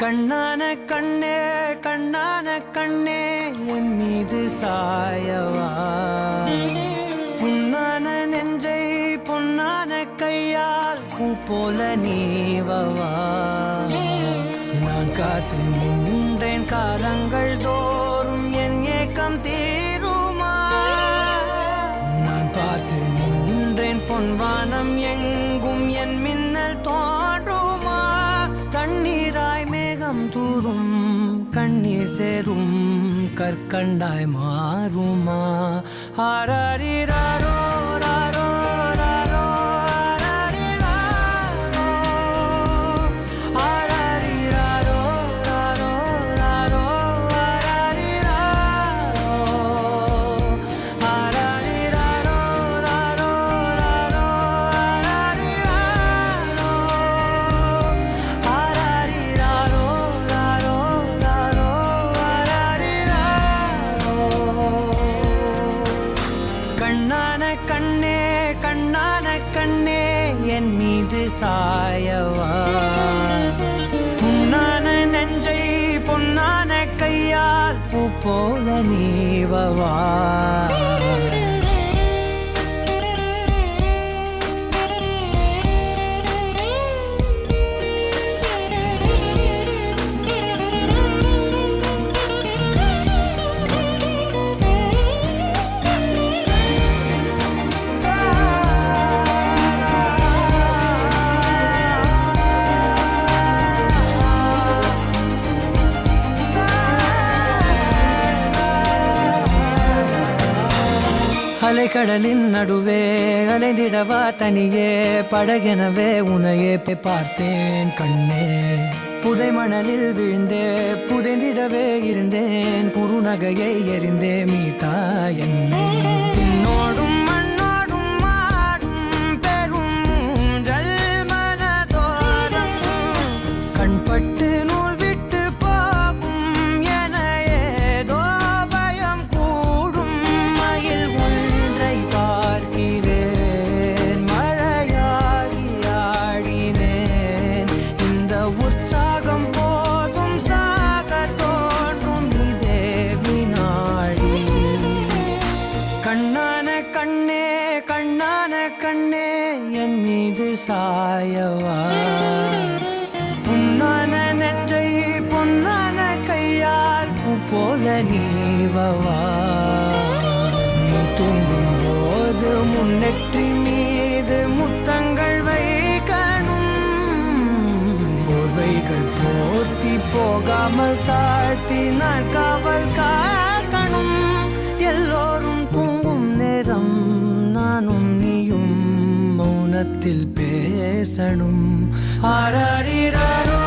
கண்ணான கண்ணே கண்ணான கண்ணே என் மீது சாயவா, புண்ணான நெஞ்சை பொன்னான கையால் பூ போல நீவவா. நான் காத்து நின்றேன் காலங்கள் தோறும் என் ஏக்கம் தீருமா. நான் பார்த்து நின்றேன் பொன்வானம் எங்கும் என் மின்னல் தோன்றுமா. தண்ணீராய் மேகம் தூரும் கண்ணீர் சேரும் கற்கண்டாய் மாறுமா. ஆராரிராரோ ராரோ ராரோ ஆராரிராரோ ராரோ ராரோ ஆராரிராரோ ராரோ ராரோ ஆராரிராரோ ராரோ ராரோ கண்ணான கண்ணே கண்ணான கண்ணே என் மீது சாயவா, புண்ணான நெஞ்சை பொன்னான கையால் பூ போல நீவவா. அலைக்கடலின் நடுவே அலைந்திடவா தனியே படகெனவே உனையே பார்த்தேன் கண்ணே. புதை மணலில் விழுந்தே புதைந்திடவே இருந்தேன், குறுநகையை எறிந்தே மீட்டா என்னை. உன்னோடும் மண்ணோடும் மாடும் பெரும் ஊஞ்சல் மனதோரம் கண்பட்டு நூல் விட்டு போகும் என ஏதோ பயம் கூடும். மயில் ஒன்றை பார்க்கிறேன் மழையாகி ஆடினேன். இந்த உற்சாகம் போதும் சாக தோன்றும் இதே வினாடி. கண்ணான கண்ணே கண்ணான கண்ணே என் மீது சாயவா, புண்ணான நெஞ்சை பொன்னான கையால் பூ போல நீவவா. நீ தூங்கும் போது முன்னெற்றி மீது முத்தங்கள் வைக்கணும், போர்வைகள் போர்த்தி போகாமல் தாழ்த்தி நான் காவல் காக்கணும். எல்லோரும் தூங்கும் நேரம் நானும் நீயும் மௌனத்தில் பேசணும். ஆராரிராரோ